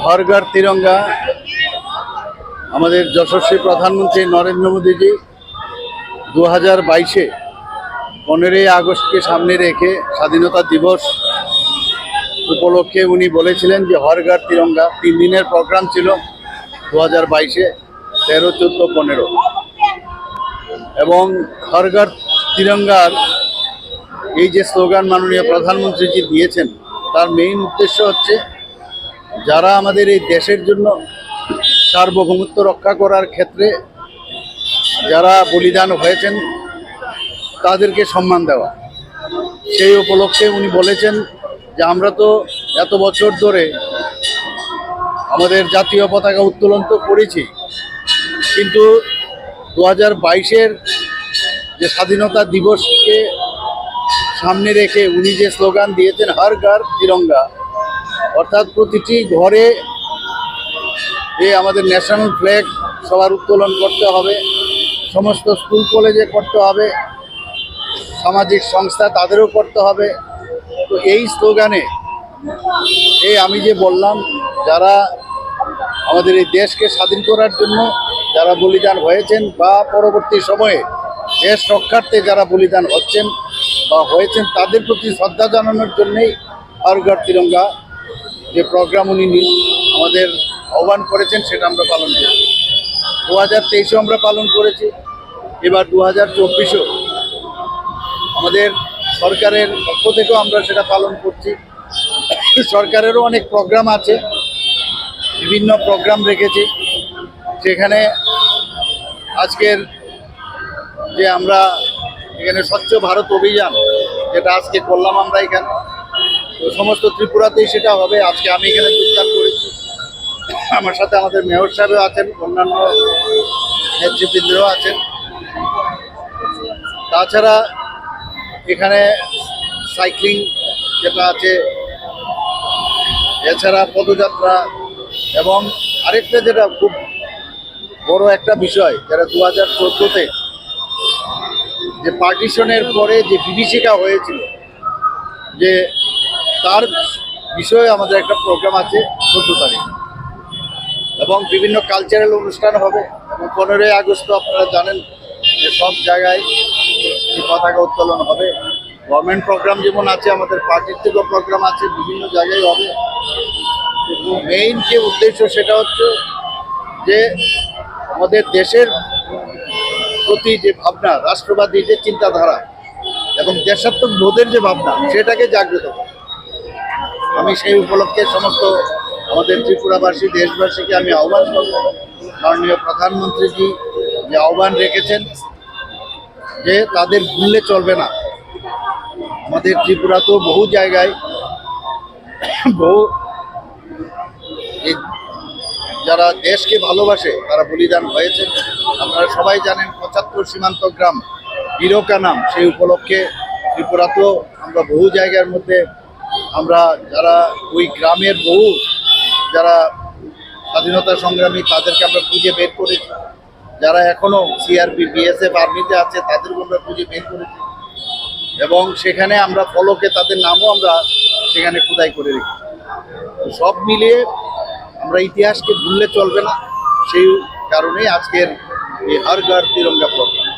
হর ঘর তিরঙ্গা আমাদের যশস্বী প্রধানমন্ত্রী নরেন্দ্র মোদীজি 2022-এ 15ই আগস্টকে সামনে রেখে স্বাধীনতা দিবস উপলক্ষে উনি বলেছিলেন যে হর ঘর তিরঙ্গা 3 দিনের প্রোগ্রাম ছিল 2022-এ 13, 14, 15 এবং হর ঘর তিরঙ্গার এই যে স্লোগান মাননীয় প্রধানমন্ত্রীজি দিয়েছেন তার মেইন উদ্দেশ্য হচ্ছে যারা আমাদের এই দেশের জন্য সার্বভৌমত্ব রক্ষা করার ক্ষেত্রে যারা বলিদান হয়েছেন তাদেরকে সম্মান দেওয়া। সেই উপলক্ষে উনি বলেছেন যে আমরা তো এত বছর ধরে আমাদের জাতীয় পতাকা উত্তোলন তো করেছি, কিন্তু 2022-এর যে স্বাধীনতা দিবসকে সামনে রেখে উনি যে স্লোগান দিয়েছেন হর ঘর তিরঙ্গা, অর্থাৎ প্রতিটি ঘরে আমাদের ন্যাশনাল ফ্ল্যাগ সবার উত্তোলন করতে হবে, সমস্ত স্কুল কলেজে করতে হবে, সামাজিক সংস্থা তাদেরও করতে হবে। তো এই স্লোগানে আমি যে বললাম যারা আমাদের এই দেশকে স্বাধীন করার জন্য যারা বলিদান হয়েছেন বা পরবর্তী সময়ে দেশ রক্ষার্থে যারা বলিদান হচ্ছেন বা হয়েছেন তাদের প্রতি শ্রদ্ধা জানানোর জন্যেই হর ঘর তিরঙ্গা যে প্রোগ্রাম উনি আমাদের আহ্বান করেছেন সেটা আমরা পালন করেছি। 2023-এও আমরা পালন করেছি, এবার 2024-এও আমাদের সরকারের পক্ষ থেকেও আমরা সেটা পালন করছি। সরকারেরও অনেক প্রোগ্রাম আছে, বিভিন্ন প্রোগ্রাম রেখেছি। সেখানে আজকের যে আমরা এখানে স্বচ্ছ ভারত অভিযান যেটা আজকে করলাম আমরা এখানে, তো সমস্ত ত্রিপুরাতেই সেটা হবে। আজকে আমি এখানে যোগদান করেছি, আমার সাথে আমাদের মেয়র সাহেবও আছেন, অন্যান্য নেতৃবৃন্দরাও আছেন। তাছাড়া এখানে সাইক্লিং যেটা আছে, এছাড়া পদযাত্রা, এবং আরেকটা যেটা খুব বড় একটা বিষয় যেটা 2014-তে যে পার্টিশনের পরে যে বিভীষিকা হয়েছিল, যে তার বিষয়ে আমাদের একটা প্রোগ্রাম আছে 14 তারিখ, এবং বিভিন্ন কালচারাল অনুষ্ঠান হবে। এবং 15ই আগস্ট আপনারা জানেন যে সব জায়গায় পতাকা উত্তোলন হবে। গভর্নমেন্ট প্রোগ্রাম যেমন আছে, আমাদের পার্টির থেকেও প্রোগ্রাম আছে, বিভিন্ন জায়গায় হবে। কিন্তু মেইন যে উদ্দেশ্য সেটা হচ্ছে যে আমাদের দেশের প্রতি যে ভাবনা, রাষ্ট্রবাদী যে চিন্তাধারা এবং দেশাত্মক বোধের যে ভাবনা, সেটাকে জাগ্রত করে। আমি সেই উপলক্ষে সমস্ত আমাদের ত্রিপুরাবাসী দেশবাসীকে আমি আহ্বান করব, মাননীয় প্রধানমন্ত্রীজি যে আহ্বান রেখেছেন যে তাদের ভুললে চলবে না। আমাদের ত্রিপুরাতেও বহু জায়গায় বহু যারা দেশকে ভালোবাসে তারা বলিদান হয়েছে। আপনারা সবাই জানেন 75 সীমান্ত গ্রাম বীরকানাম, সেই উপলক্ষে ত্রিপুরাতেও আমরা বহু জায়গার মধ্যে আমরা যারা ওই গ্রামের বহু যারা স্বাধীনতা সংগ্রামী তাদেরকে আমরা খুঁজে বের করেছি। যারা এখনও সিআরপি, বিএসএফ, আর্মিতে আছে তাদেরকে আমরা খুঁজে বের করেছি, এবং সেখানে আমরা ফলকে তাদের নামও আমরা সেখানে খোদাই করে রেখেছি। সব মিলিয়ে আমরা ইতিহাসকে ভুললে চলবে না, সেই কারণেই আজকের এই হর ঘর তিরঙ্গা প্রোগ্রাম।